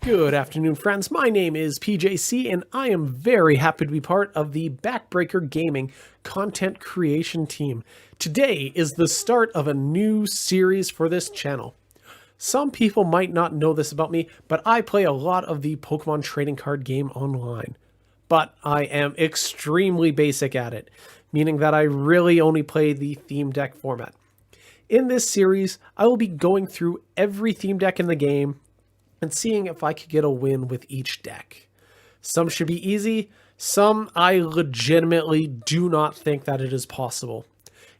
Good afternoon, friends. My name is PJC, and I am very happy to be part of the Backbreaker Gaming content creation team. Today is the start of a new series for this channel. Some people might not know this about me, but I play a lot of the Pokemon trading card game online. But I am extremely basic at it, meaning that I really only play the theme deck format. In this series, I will be going through every theme deck in the game and seeing if I could get a win with each deck. Some should be easy, some I legitimately do not think that it is possible.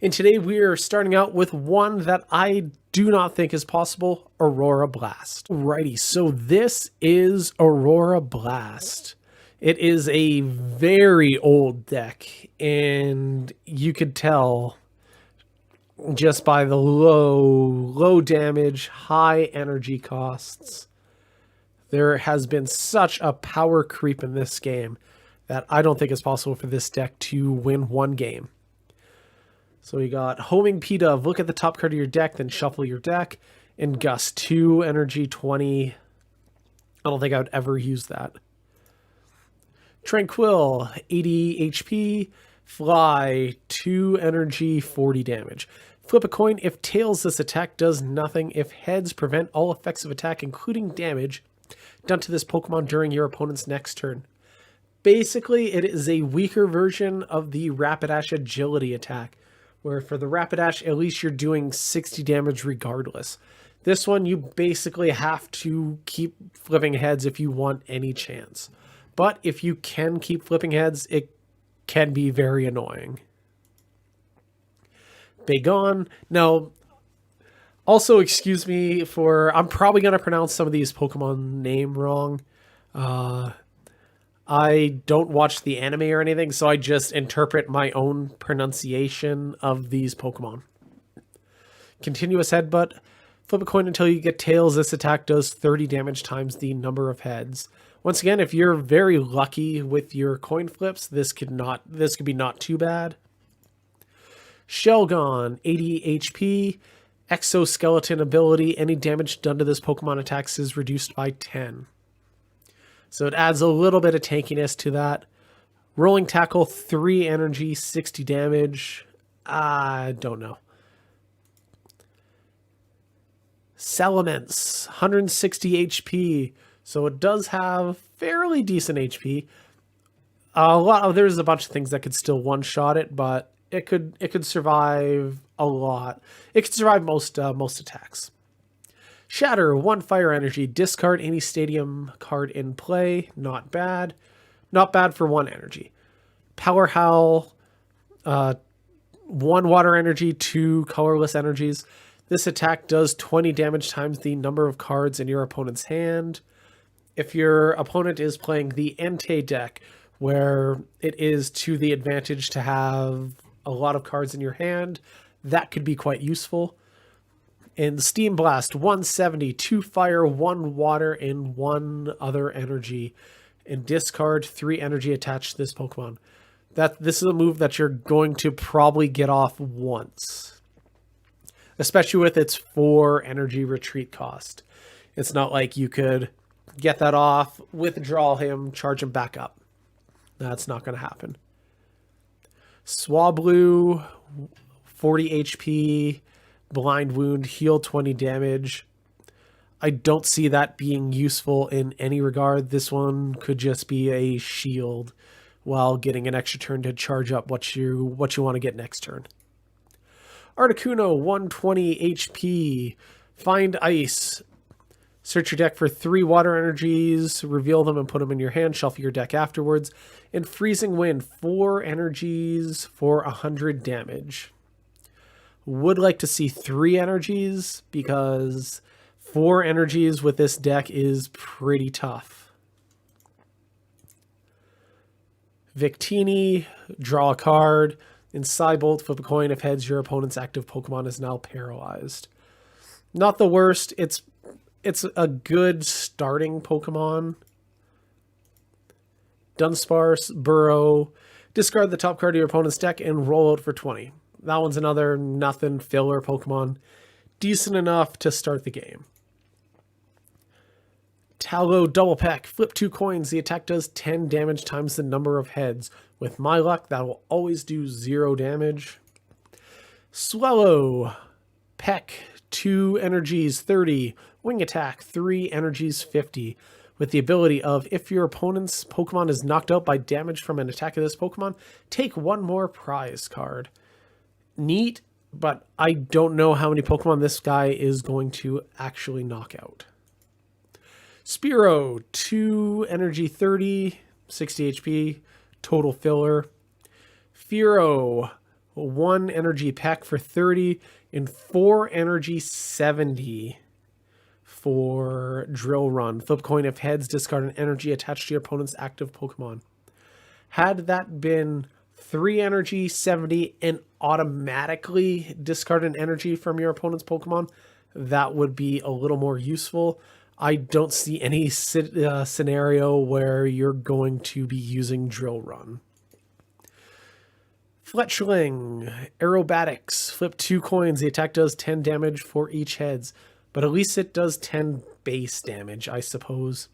And today we are starting out with one that I do not think is possible, Aurora Blast. Alrighty, so this is Aurora Blast. It is a very old deck, and you could tell just by the low damage, high energy costs. There has been such a power creep in this game that I don't think it's possible for this deck to win one game. So we got Homing P-Dove. Look at the top card of your deck, then shuffle your deck. And Gust, 2 energy, 20. I don't think I would ever use that. Tranquil, 80 HP. Fly, 2 energy, 40 damage. Flip a coin. If tails, this attack does nothing. If heads, prevent all effects of attack, including damage, done to this Pokemon during your opponent's next turn. Basically, it is a weaker version of the Rapidash Agility attack, where for the Rapidash, at least you're doing 60 damage regardless. This one, you basically have to keep flipping heads if you want any chance. But if you can keep flipping heads, it can be very annoying. Bagon. Now, also, excuse me for, I'm probably going to pronounce some of these Pokemon name wrong. I don't watch the anime or anything, so I just interpret my own pronunciation of these Pokemon. Continuous Headbutt. Flip a coin until you get tails. This attack does 30 damage times the number of heads. Once again, if you're very lucky with your coin flips, this could be not too bad. Shelgon, 80 HP. Exoskeleton ability, any damage done to this Pokemon attacks is reduced by 10. So it adds a little bit of tankiness to that. Rolling Tackle, 3 energy, 60 damage. I don't know. Salamence, 160 HP. So it does have fairly decent HP. There's a bunch of things that could still one-shot it, but it could survive a lot. It could survive most attacks. Shatter, 1 fire energy. Discard any stadium card in play. Not bad. Not bad for 1 energy. Power Howl, 1 water energy, 2 colorless energies. This attack does 20 damage times the number of cards in your opponent's hand. If your opponent is playing the Entei deck, where it is to the advantage to have a lot of cards in your hand, that could be quite useful. In Steam Blast, 170, 2 fire, 1 water, and 1 other energy. And discard 3 energy attached to this Pokemon. This is a move that you're going to probably get off once, especially with its 4 energy retreat cost. It's not like you could get that off, withdraw him, charge him back up. That's not going to happen. Swablu, 40 HP, Blind Wound, heal 20 damage. I don't see that being useful in any regard. This one could just be a shield while getting an extra turn to charge up what you want to get next turn. Articuno, 120 HP, Find Ice. Search your deck for 3 water energies, reveal them and put them in your hand, shuffle your deck afterwards. And Freezing Wind, 4 energies for 100 damage. Would like to see 3 energies because 4 energies with this deck is pretty tough. Victini, draw a card. In Psybolt, flip a coin. If heads, your opponent's active Pokemon is now paralyzed. Not the worst. It's a good starting Pokemon. Dunsparce, Burrow. Discard the top card of your opponent's deck and roll out for 20. That one's another nothing filler Pokemon. Decent enough to start the game. Tallow Double Peck. Flip 2 coins. The attack does 10 damage times the number of heads. With my luck, that will always do 0 damage. Swallow Peck. 2 energies, 30. Wing Attack, 3 energies, 50. With the ability of, if your opponent's Pokemon is knocked out by damage from an attack of this Pokemon, take 1 more prize card. Neat, but I don't know how many Pokemon this guy is going to actually knock out. Spearow, 2 energy, 30, 60 HP, total filler. Fearow, 1 energy Peck for 30, and 4 energy, 70. For Drill Run. Flip coin if heads, discard an energy attached to your opponent's active Pokemon. Had that been 3 energy, 70, and automatically discard an energy from your opponent's Pokemon, that would be a little more useful. I don't see any scenario where you're going to be using Drill Run. Fletchling, Aerobatics. Flip 2 coins. The attack does 10 damage for each heads. But at least it does 10 base damage, I suppose.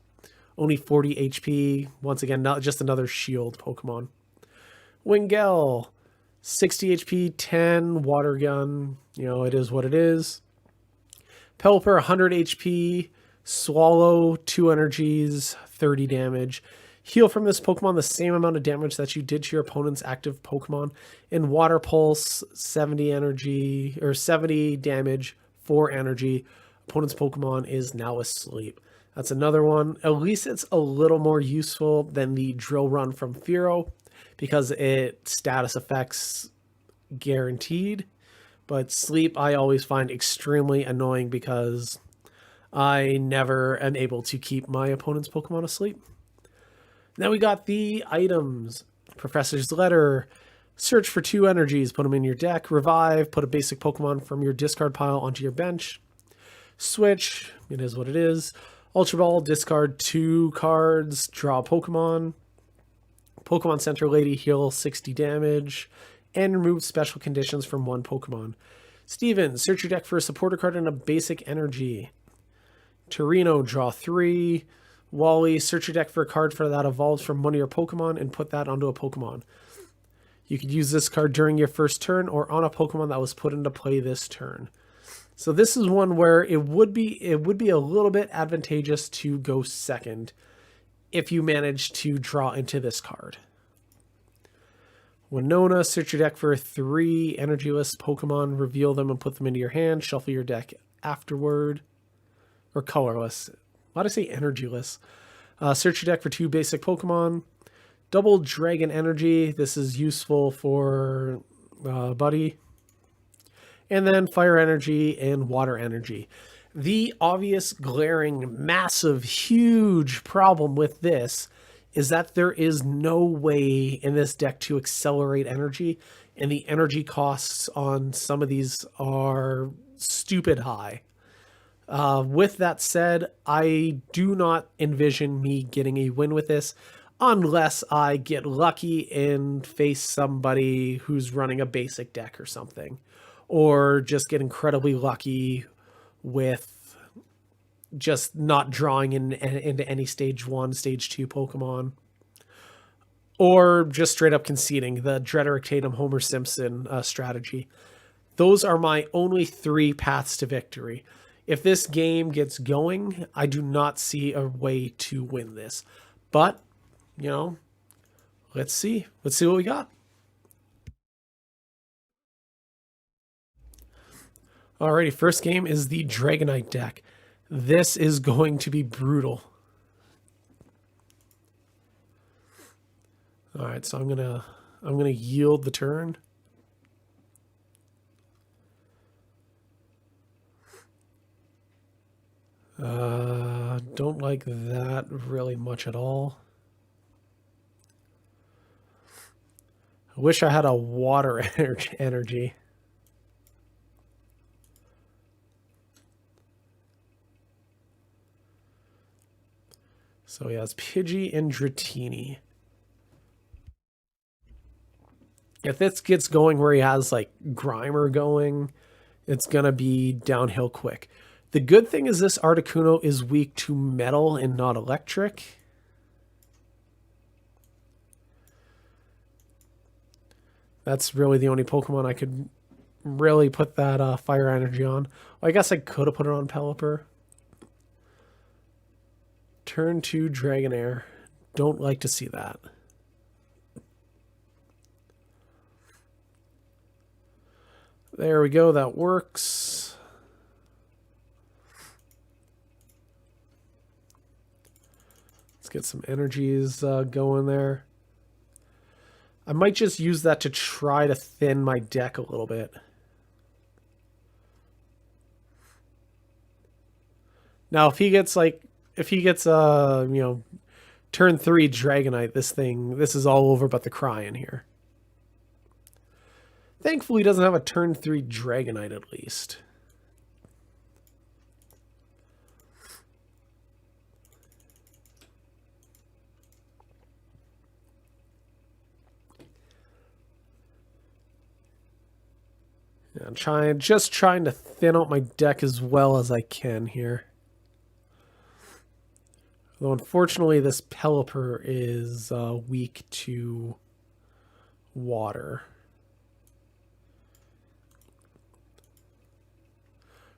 Only 40 HP. Once again, not just another shield Pokemon. Wingell, 60 HP, 10 water gun. You know, it is what it is. Pelipper, 100 HP. Swallow, 2 energies, 30 damage. Heal from this Pokemon the same amount of damage that you did to your opponent's active Pokemon. In Water Pulse, 70 energy, or 70 damage, 4 energy. Opponent's Pokemon is now asleep. That's another one. At least it's a little more useful than the Drill Run from Fearow because it status effects guaranteed. But sleep I always find extremely annoying because I never am able to keep my opponent's Pokemon asleep. Now we got the items. Professor's Letter. Search for 2 energies. Put them in your deck. Revive. Put a basic Pokemon from your discard pile onto your bench. Switch, it is what it is. Ultra Ball, discard 2 cards, draw a Pokemon. Pokemon Center Lady, heal 60 damage. And remove special conditions from 1 Pokemon. Steven, search your deck for a supporter card and a basic energy. Torino, draw 3. Wally, search your deck for a card that evolves from one of your Pokemon and put that onto a Pokemon. You could use this card during your first turn or on a Pokemon that was put into play this turn. So this is one where it would be a little bit advantageous to go second if you manage to draw into this card. Winona, search your deck for 3 energyless Pokemon, reveal them and put them into your hand, shuffle your deck afterward. Or colorless. Why did I say energyless? Search your deck for 2 basic Pokemon. Double Dragon Energy. This is useful for Buddy. And then Fire Energy and Water Energy. The obvious, glaring, massive, huge problem with this is that there is no way in this deck to accelerate energy, and the energy costs on some of these are stupid high. With that said, I do not envision me getting a win with this unless I get lucky and face somebody who's running a basic deck or something. Or just get incredibly lucky with just not drawing into any stage 1, stage 2 Pokemon. Or just straight up conceding the Drederick Tatum Homer Simpson strategy. Those are my only 3 paths to victory. If this game gets going, I do not see a way to win this. But, you know, let's see. Let's see what we got. Alrighty, first game is the Dragonite deck. This is going to be brutal. Alright, so I'm gonna yield the turn. Don't like that really much at all. I wish I had a water energy. So he has Pidgey and Dratini. If this gets going where he has like Grimer going, it's going to be downhill quick. The good thing is this Articuno is weak to metal and not electric. That's really the only Pokemon I could really put that fire energy on. Well, I guess I could have put it on Pelipper. Turn 2 Dragonair. Don't like to see that. There we go. That works. Let's get some energies going there. I might just use that to try to thin my deck a little bit. Now, if he gets turn 3 Dragonite, this is all over but the crying here. Thankfully, he doesn't have a turn 3 Dragonite at least. Yeah, I'm just trying to thin out my deck as well as I can here. Though unfortunately, this Pelipper is weak to water.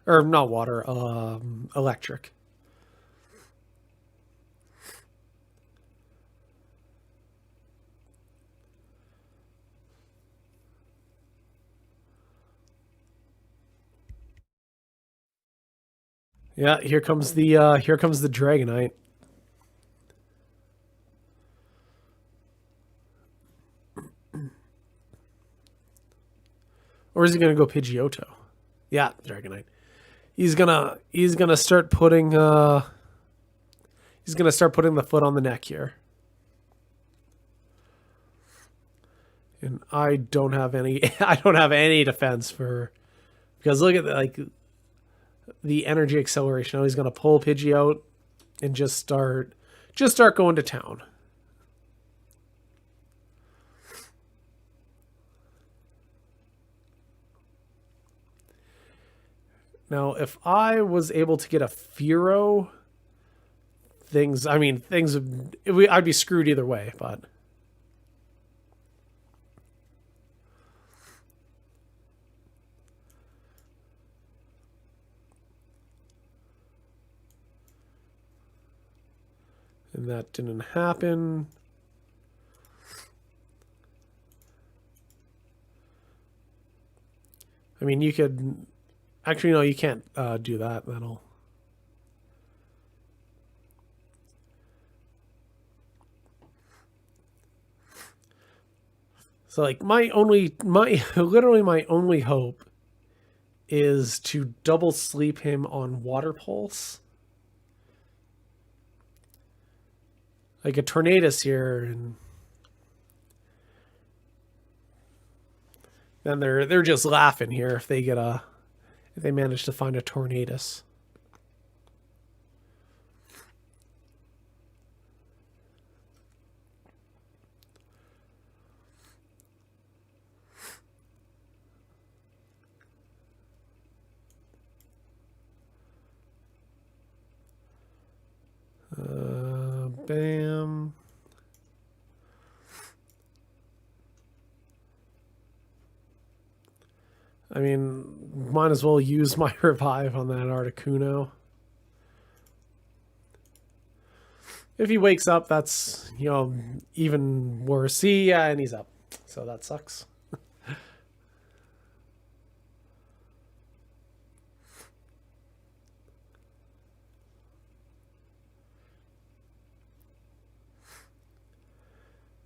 Or not water, electric. Yeah, here comes the Dragonite. Or is he gonna go Pidgeotto? Yeah, Dragonite. He's gonna start putting the foot on the neck here. And I don't have any defense for, because look at the energy acceleration. Now he's gonna pull Pidgey out and just start going to town. Now, if I was able to get a Fearow, I'd be screwed either way, but. And that didn't happen. I mean, you could. Actually, no, you can't do that. That'll. So, like, literally my only hope is to double sleep him on Water Pulse. Like a Tornadus here, and then they're just laughing here if they manage to find a Tornadus. Bam. I mean, might as well use my revive on that Articuno. If he wakes up, that's, even worse. See, yeah, and he's up. So that sucks.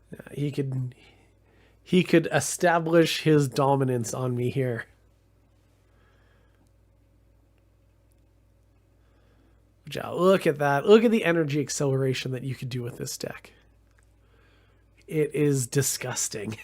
Yeah, he could establish his dominance on me here. Look at that. Look at the energy acceleration that you could do with this deck. It is disgusting.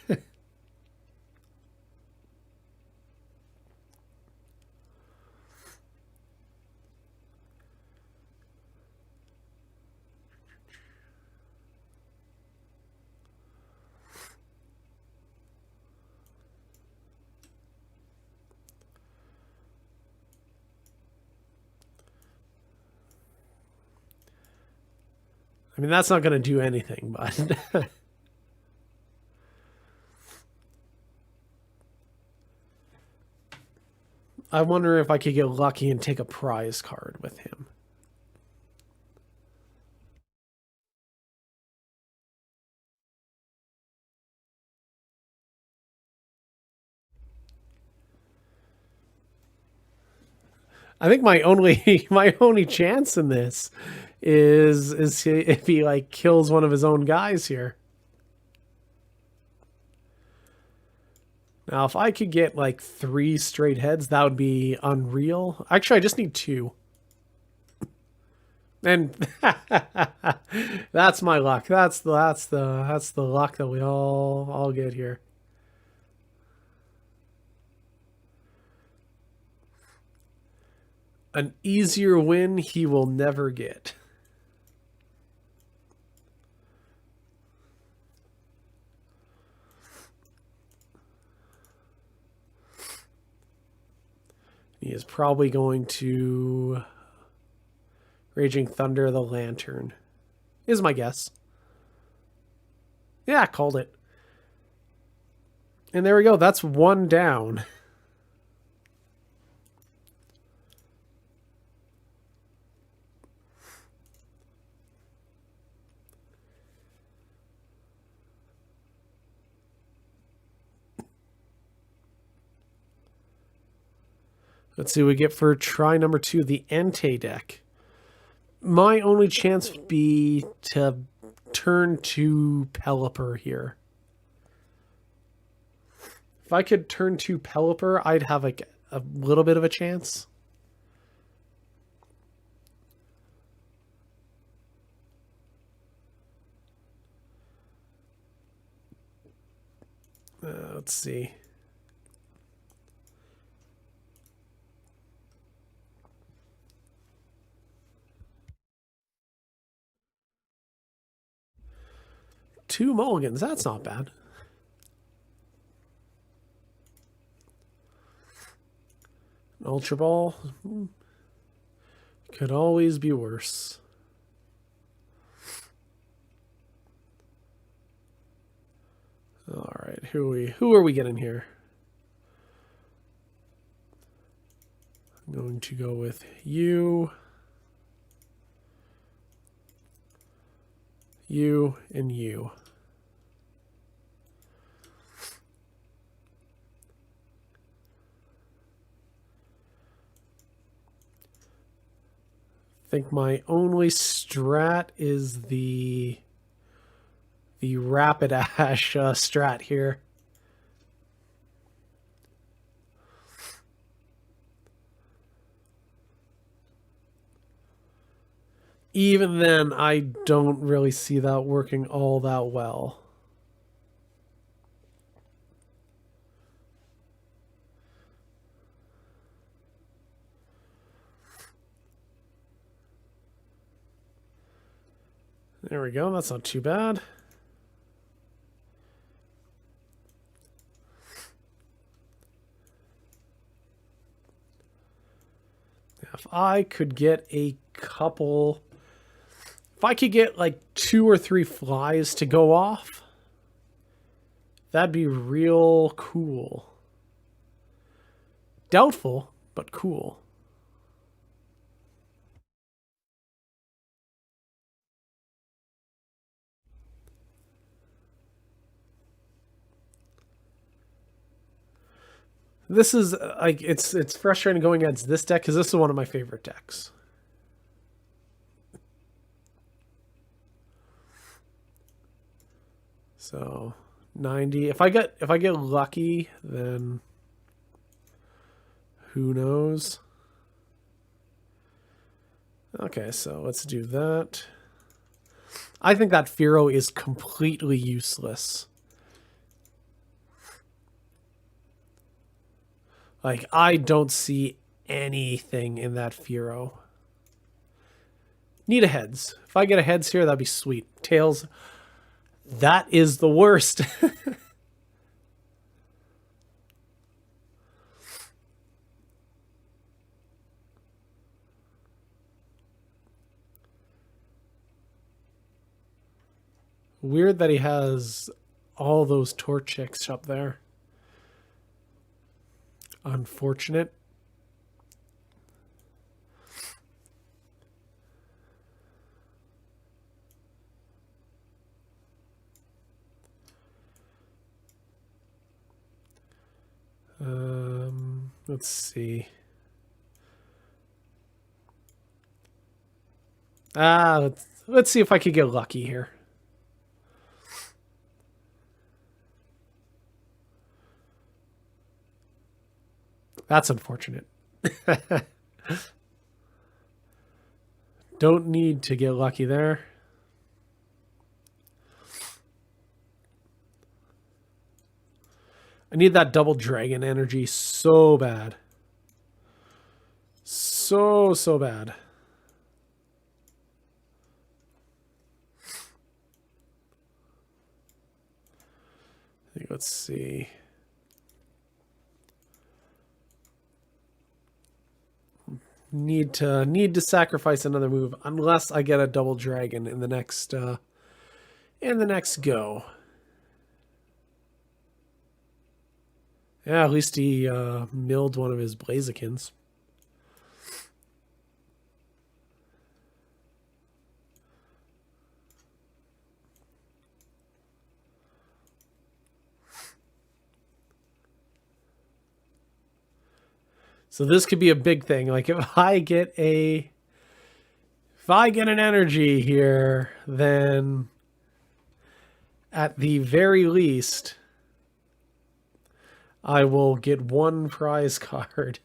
I mean, that's not going to do anything, but... I wonder if I could get lucky and take a prize card with him. I think my only chance in this is if he like kills one of his own guys here. Now, if I could get like 3 straight heads, that would be unreal. Actually, I just need 2. And that's my luck. That's the luck that we all get here. An easier win he will never get. He is probably going to Raging Thunder the Lantern, is my guess. Yeah, called it. And there we go. That's 1 down. Let's see what we get for try number 2, the Entei deck. My only chance would be to turn to Pelipper here. If I could turn to Pelipper, I'd have like a little bit of a chance. Let's see. Two mulligans, that's not bad. An Ultra Ball could always be worse. All right, who are we getting here? I'm going to go with you, and you. I think my only strat is the Rapidash strat here. Even then, I don't really see that working all that well. There we go. That's not too bad. If I could get a couple... If I could get like 2 or 3 flies to go off, that'd be real cool. Doubtful, but cool. This is like it's frustrating going against this deck because this is one of my favorite decks. So 90. If I get lucky, then who knows? Okay, so let's do that. I think that Fearow is completely useless. Like, I don't see anything in that Fearow. Need a heads. If I get a heads here, that'd be sweet. Tails, that is the worst. Weird that he has all those Torchics up there. Unfortunate. Let's see. Let's see if I could get lucky here. That's unfortunate. Don't need to get lucky there. I need that double dragon energy so bad. So bad. Let's see. Need to sacrifice another move unless I get a double dragon in the next go. Yeah, at least he milled one of his Blazikins. So this could be a big thing. Like if I get an energy here, then at the very least, I will get one prize card.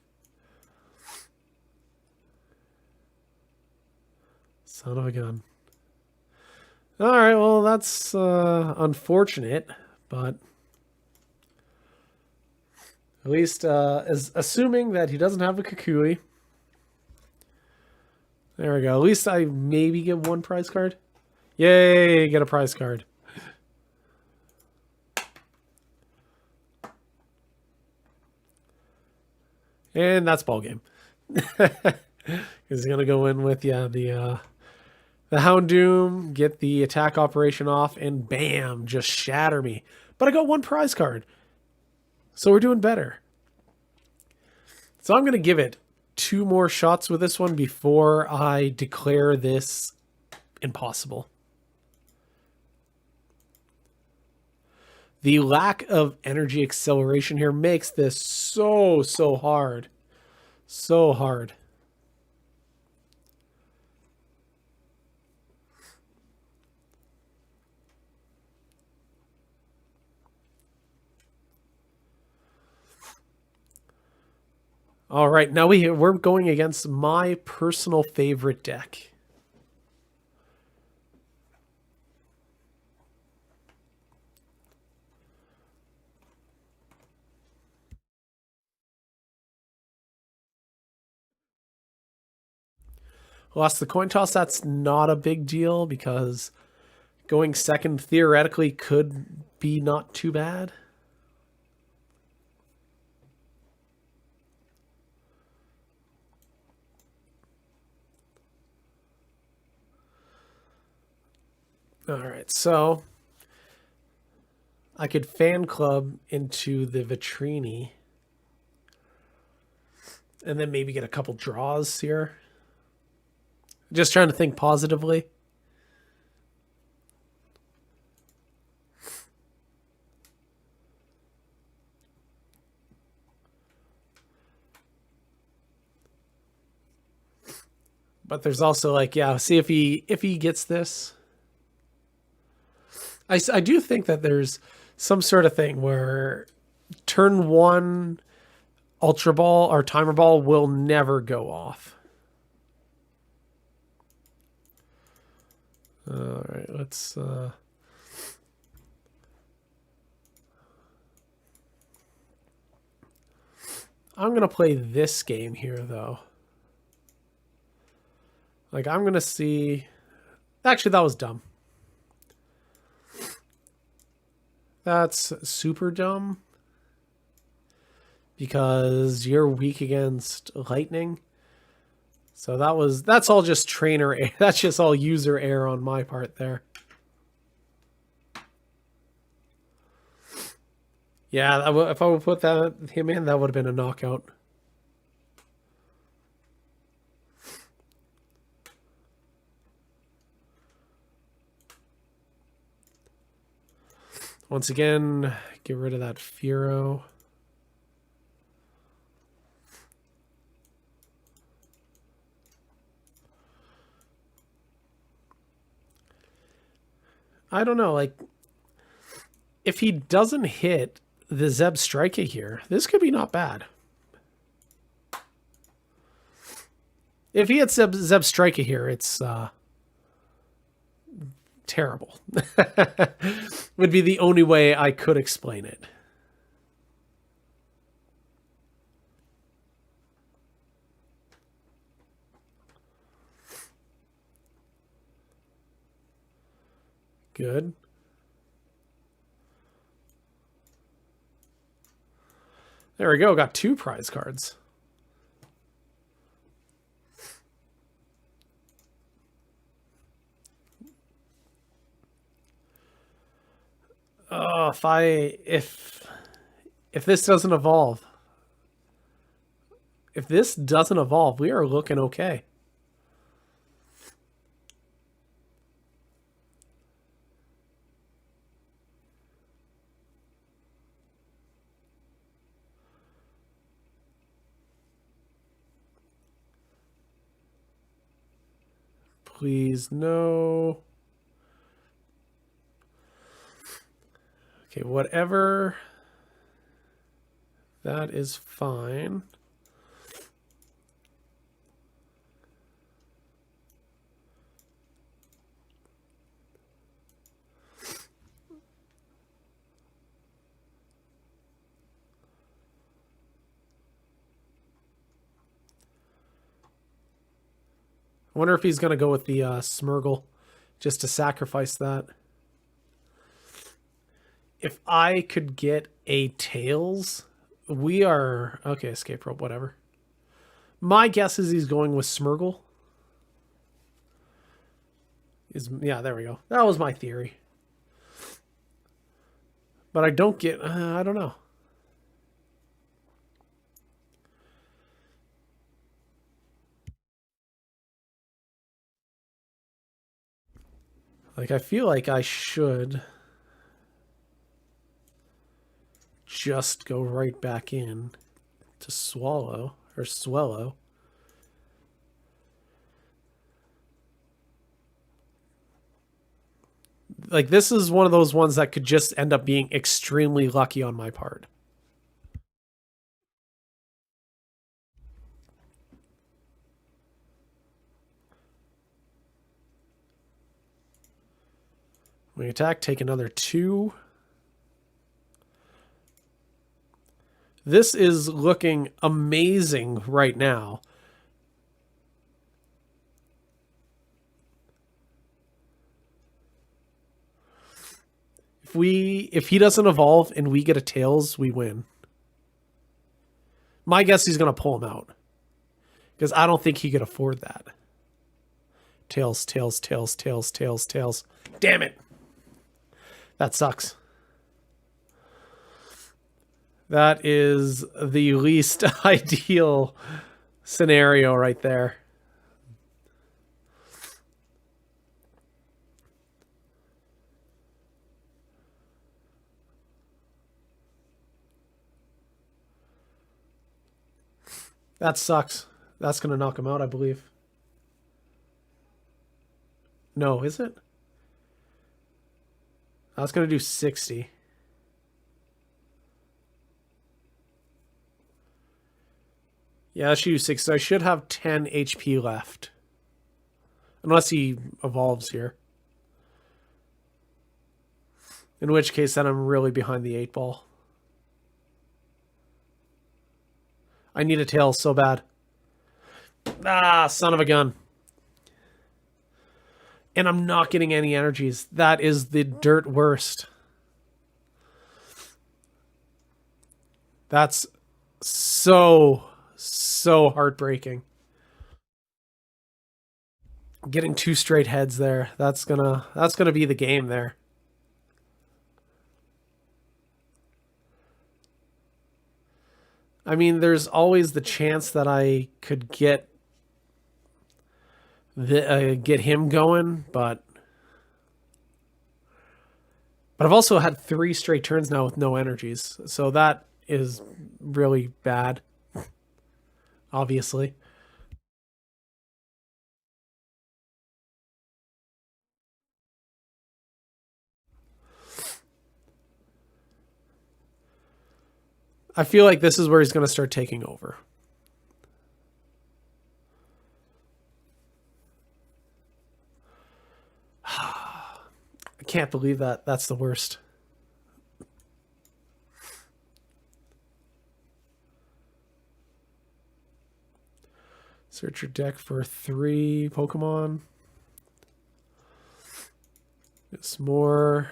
Son of a gun. All right, well, that's unfortunate, but at least as assuming that he doesn't have a Kukui. There we go. At least I maybe get one prize card. Yay, get a prize card. And that's ball game. He's gonna go in with the Houndoom, get the attack operation off, and bam, just shatter me. But I got one prize card, so we're doing better. So I'm gonna give it 2 more shots with this one before I declare this impossible. The lack of energy acceleration here makes this so hard. So hard. All right, now we're going against my personal favorite deck. Lost the coin toss, that's not a big deal because going second theoretically could be not too bad. All right, so I could fan club into the Vitrini and then maybe get a couple draws here. Just trying to think positively. But there's also like, yeah, see if he gets this. I do think that there's some sort of thing where turn 1 Ultra Ball or Timer Ball will never go off. All right, let's I'm going to play this game here though. Like I'm going to see actually that was dumb. That's super dumb because you're weak against lightning. So that's all just trainer error. That's just all user error on my part there. Yeah, if I would put him in, that would have been a knockout. Once again, get rid of that Fearow. I don't know, like, if he doesn't hit the Zebstrika here, this could be not bad. If he hits Zebstrika here, it's terrible. Would be the only way I could explain it. Good. There we go. Got 2 prize cards. Oh, if this doesn't evolve. If this doesn't evolve, we are looking okay. Please, no. Okay, whatever. That is fine. I wonder if he's going to go with the Smeargle just to sacrifice that. If I could get a Tails, we are... Okay, escape rope, whatever. My guess is he's going with Smeargle. Yeah, there we go. That was my theory. But I don't get... I don't know. Like, I feel like I should just go right back in to Swallow, or Swellow. Like, this is one of those ones that could just end up being extremely lucky on my part. We attack, take another 2. This is looking amazing right now. If he doesn't evolve and we get a Tails, we win. My guess he's going to pull him out. Because I don't think he could afford that. Tails, Tails, Tails, Tails, Tails, Tails. Damn it. That sucks. That is the least ideal scenario right there. That sucks. That's going to knock him out, I believe. No, is it? I was going to do 60. Yeah, I should do 6. So I should have 10 HP left. Unless he evolves here. In which case, then I'm really behind the 8 ball. I need a tail so bad. Ah, son of a gun. And I'm not getting any energies. That is the dirt worst. That's so heartbreaking. Getting 2 straight heads there. That's gonna be the game there. I mean, there's always the chance that I could get him going, but I've also had 3 straight turns now with no energies, so that is really bad, obviously. I feel like this is where he's going to start taking over. I can't believe that. That's the worst. Search your deck for 3 Pokemon. It's more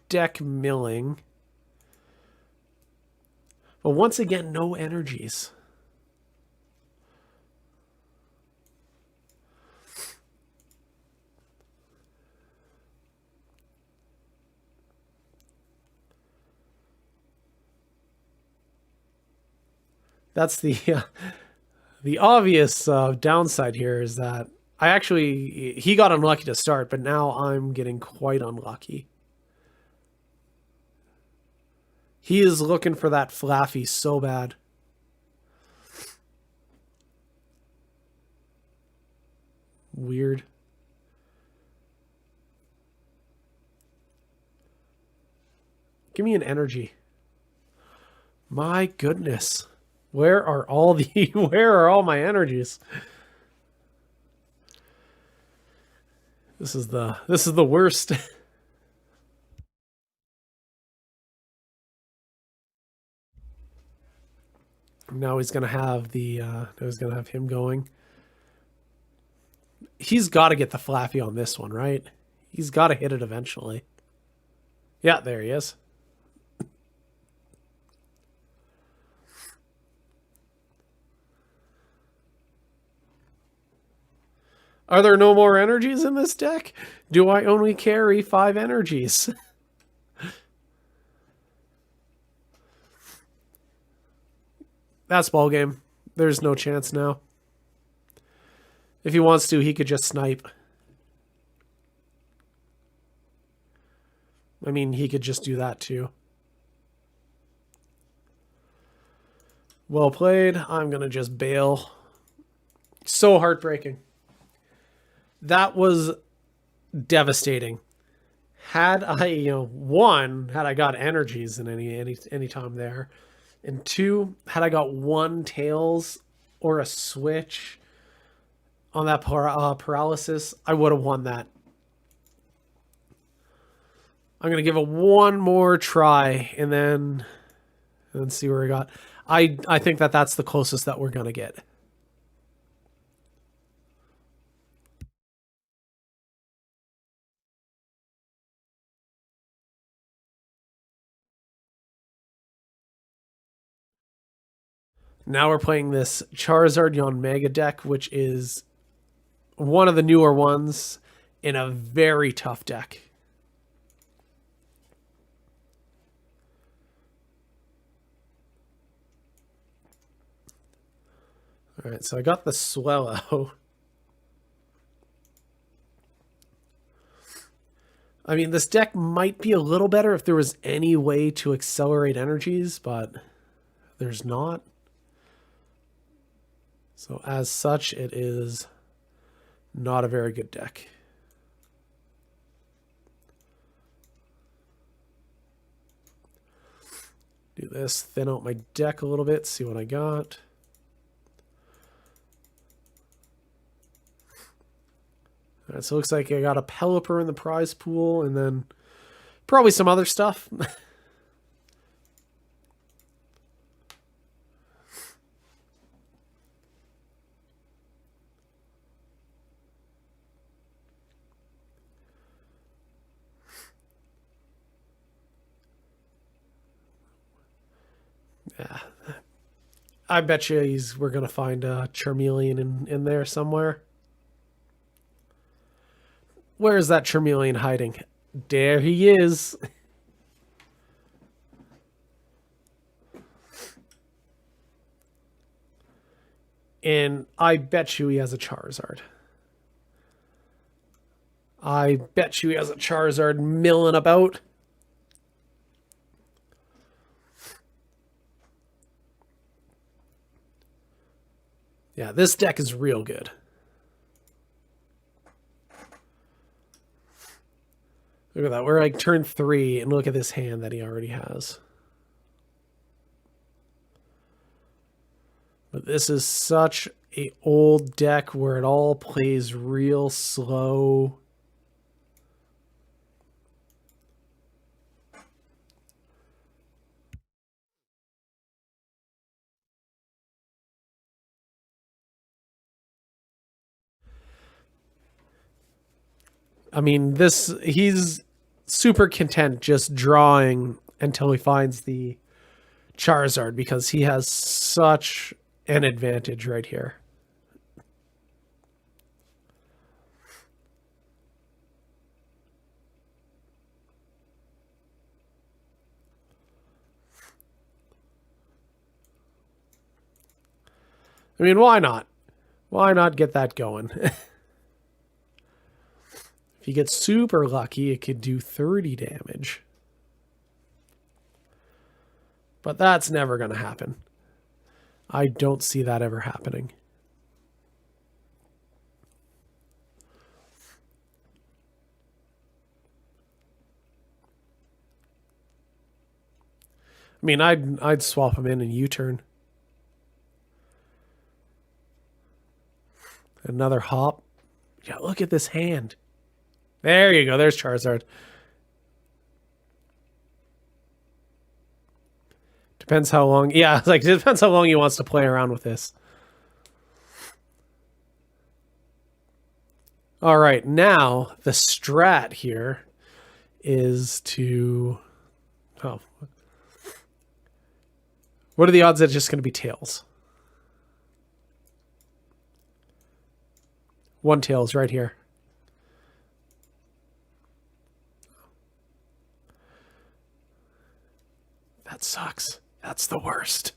deck milling. But once again, no energies. That's the obvious downside here is that he got unlucky to start, but now I'm getting quite unlucky. He is looking for that Flaffy so bad. Weird. Give me an energy. My goodness. Where are all my energies? This is the worst. Now he's gonna have him going. He's got to get the Flaffy on this one, right? He's got to hit it eventually. Yeah, there he is. Are there no more energies in this deck? Do I only carry 5 energies? That's ball game. There's no chance now. If he wants to, he could just snipe. I mean, he could just do that too. Well played. I'm going to just bail. So heartbreaking. That was devastating. Had I, one, had I got energies in any time there, and 2, had I got 1 tails or a switch on that paralysis, I would have won that. I'm gonna give it one more try and then see where we got. I think that's the closest that we're gonna get. Now we're playing this Charizard Yanmega deck, which is one of the newer ones in a very tough deck. All right, so I got the Swellow. I mean, this deck might be a little better if there was any way to accelerate energies, but there's not. So as such, it is not a very good deck. Do this, thin out my deck a little bit, see what I got. All right, so it looks like I got a Pelipper in the prize pool, and then probably some other stuff. Yeah, I bet you we're gonna find a Charmeleon in there somewhere. Where is that Charmeleon hiding? There he is. And I bet you he has a Charizard. I bet you he has a Charizard milling about. Yeah, this deck is real good. Look at that. We're like turn 3, and look at this hand that he already has. But this is such an old deck where it all plays real slow. I mean, he's super content just drawing until he finds the Charizard because he has such an advantage right here. I mean, why not? Why not get that going? If you get super lucky, it could do 30 damage. But that's never going to happen. I don't see that ever happening. I mean, I'd swap him in and U-turn. Another hop. Yeah, look at this hand. There you go. There's Charizard. Depends how long. Yeah, it's like it depends how long he wants to play around with this. All right, now the strat here is to. Oh, what are the odds that it's just going to be tails? One tails right here. That sucks. That's the worst.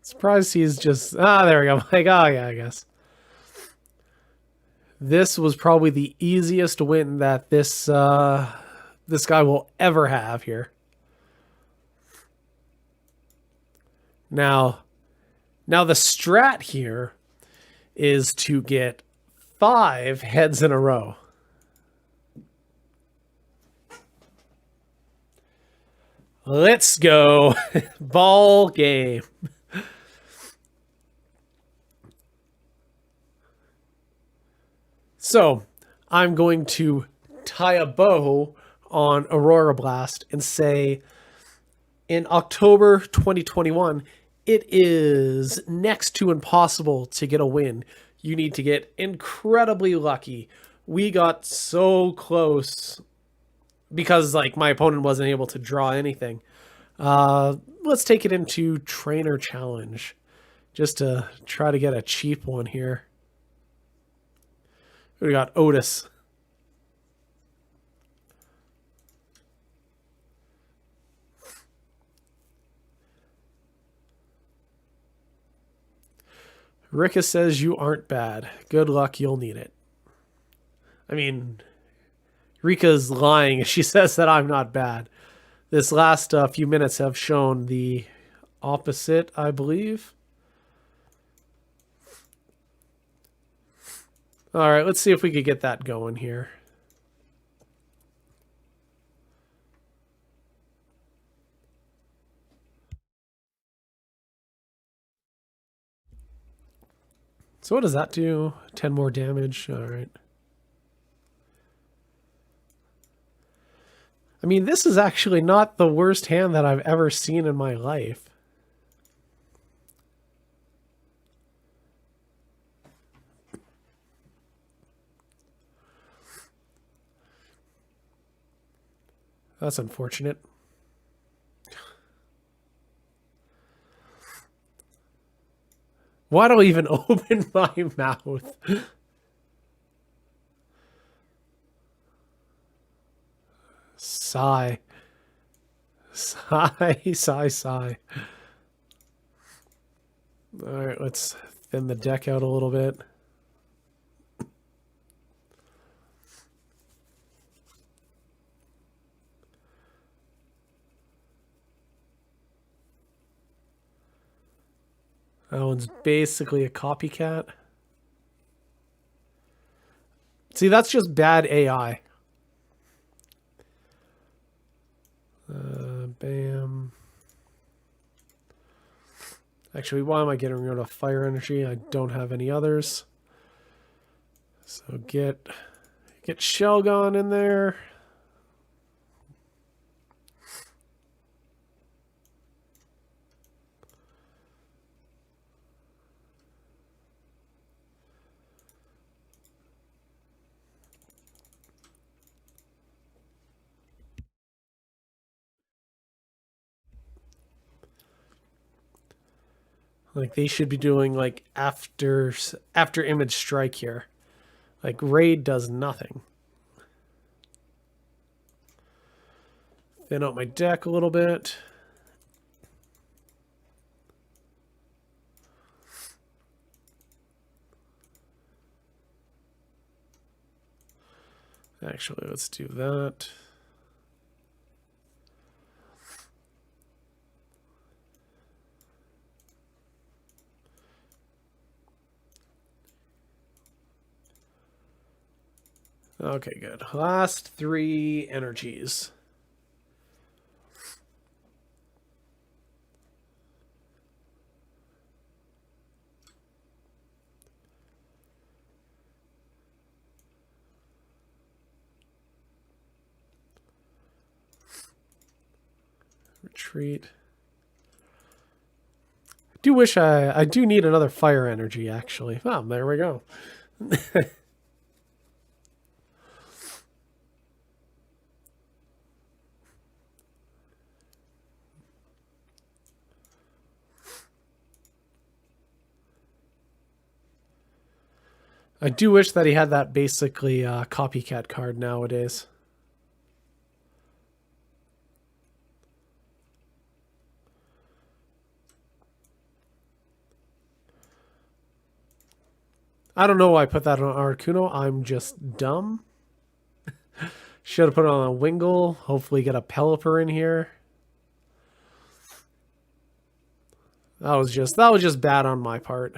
Surprised he's just... Ah, there we go. Like, oh yeah, I guess. This was probably the easiest win that this guy will ever have here. Now the strat here is to get 5 heads in a row. Let's go. Ball game. So I'm going to tie a bow on Aurora Blast and say in October 2021, it is next to impossible to get a win. You need to get incredibly lucky. We got so close because like my opponent wasn't able to draw anything. Let's take it into Trainer Challenge just to try to get a cheap one here. We got Otis. Rika says you aren't bad. Good luck, you'll need it. I mean, Rika's lying if she says that I'm not bad. This last few minutes have shown the opposite, I believe. All right, let's see if we could get that going here. So what does that do? 10 more damage. All right. I mean, this is actually not the worst hand that I've ever seen in my life. That's unfortunate. Why do I even open my mouth? sigh. Sigh, sigh, sigh. Alright, let's thin the deck out a little bit. That one's basically a copycat. See, that's just bad AI. Bam. Actually, why am I getting rid of fire energy? I don't have any others. So get Shelgon in there. Like they should be doing like after image strike here. Like raid does nothing. Thin out my deck a little bit. Actually, let's do that. Okay, good. Last 3 energies. Retreat. I do need another fire energy, actually. Oh, there we go. I do wish that he had that basically copycat card nowadays. I don't know why I put that on Articuno. I'm just dumb. Should have put it on a Wingull. Hopefully get a Pelipper in here. That was just bad on my part.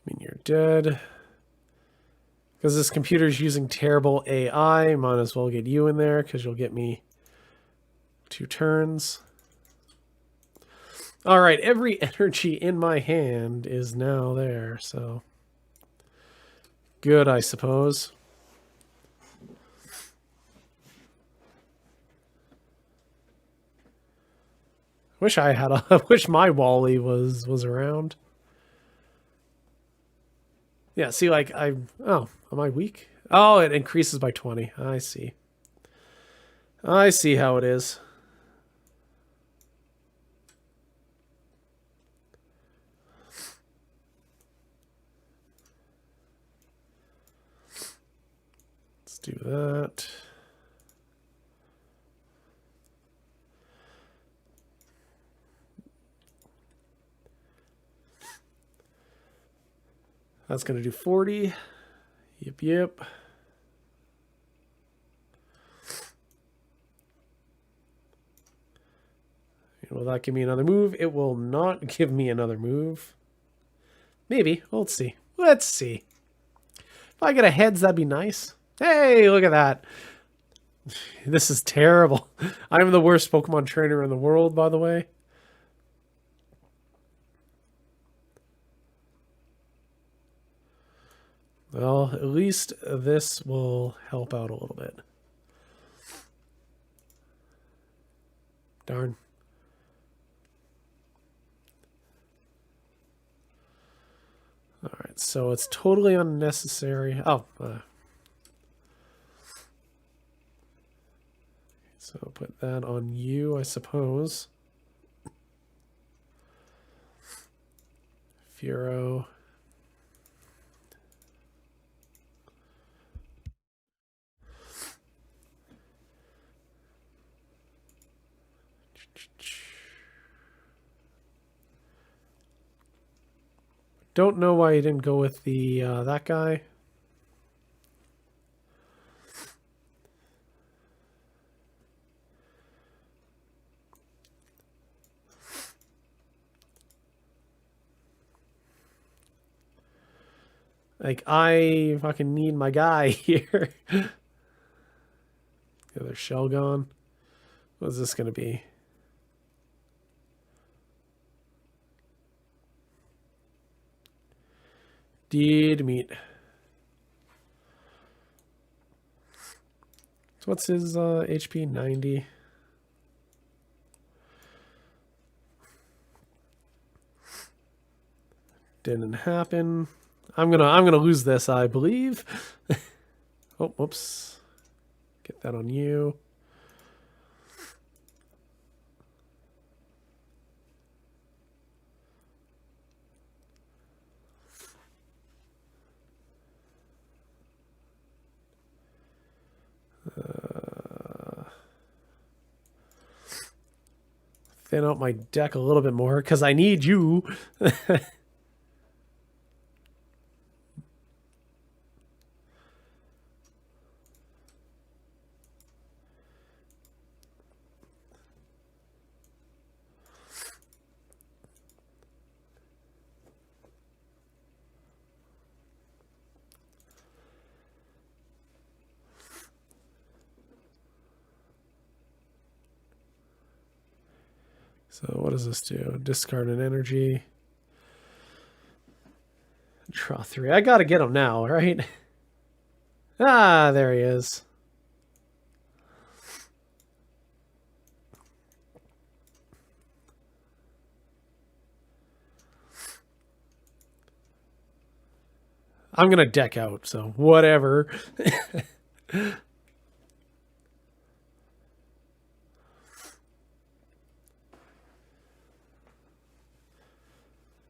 I mean, you're dead. Because this computer's using terrible AI, might as well get you in there because you'll get me 2 turns. All right, every energy in my hand is now there, so good, I suppose. Wish my Wally was around. Yeah, see, like, oh, am I weak? Oh, it increases by 20. I see. I see how it is. Let's do that. That's going to do 40. Yep. Will that give me another move? It will not give me another move. Maybe. Let's see. Let's see. If I get a heads, that'd be nice. Hey, look at that. This is terrible. I'm the worst Pokemon trainer in the world, by the way. Well, at least this will help out a little bit. Darn. All right, so it's totally unnecessary. Oh. So put that on you, I suppose. Furo. Don't know why he didn't go with the that guy. Like, I fucking need my guy here. The other shell gone. What's this going to be? Dead meat. So what's his HP? 90. Didn't happen. I'm gonna lose this, I believe. Oh, whoops. Get that on you. Thin out my deck a little bit more because I need you. So what does this do? Discard an energy. Draw 3. I gotta get him now, right? Ah, there he is. I'm gonna deck out, so whatever.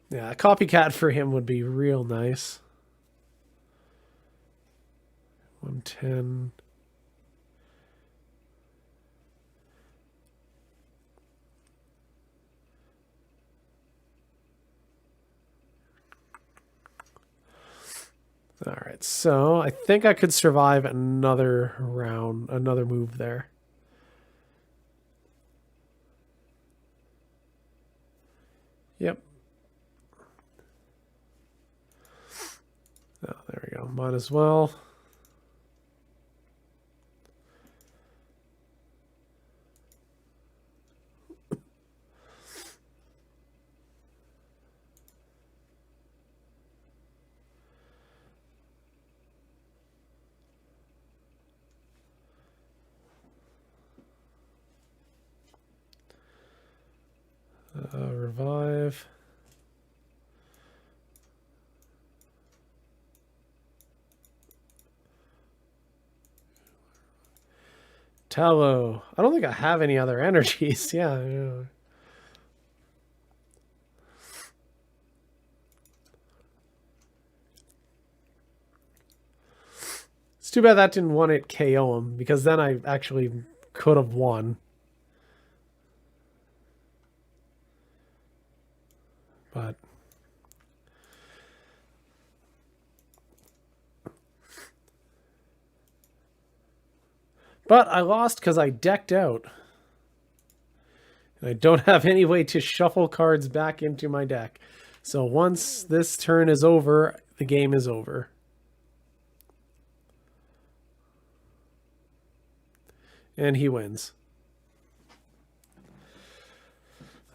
Yeah, a copycat for him would be real nice. 110. All right, so I think I could survive another round, another move there. Yep. Oh, there we go. Might as well. Revive. Tallow. I don't think I have any other energies. Yeah. It's too bad that didn't want it KO him, because then I actually could have won. But I lost because I decked out. And I don't have any way to shuffle cards back into my deck. So once this turn is over, the game is over. And he wins.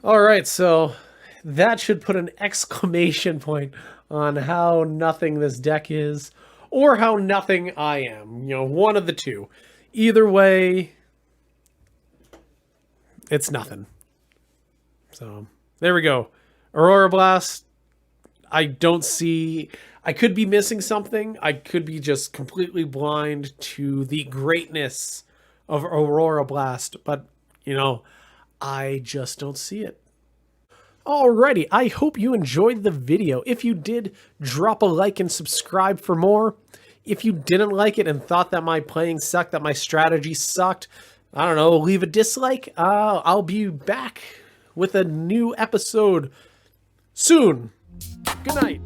All right, so that should put an exclamation point on how nothing this deck is, or how nothing I am. You know, one of the two. Either way, it's nothing. So there we go. Aurora Blast. I don't see... I could be missing something. I could be just completely blind to the greatness of Aurora Blast. But, you know, I just don't see it. Alrighty, I hope you enjoyed the video. If you did, drop a like and subscribe for more. If you didn't like it and thought that my playing sucked, that my strategy sucked, I don't know, leave a dislike. I'll be back with a new episode soon. Good night.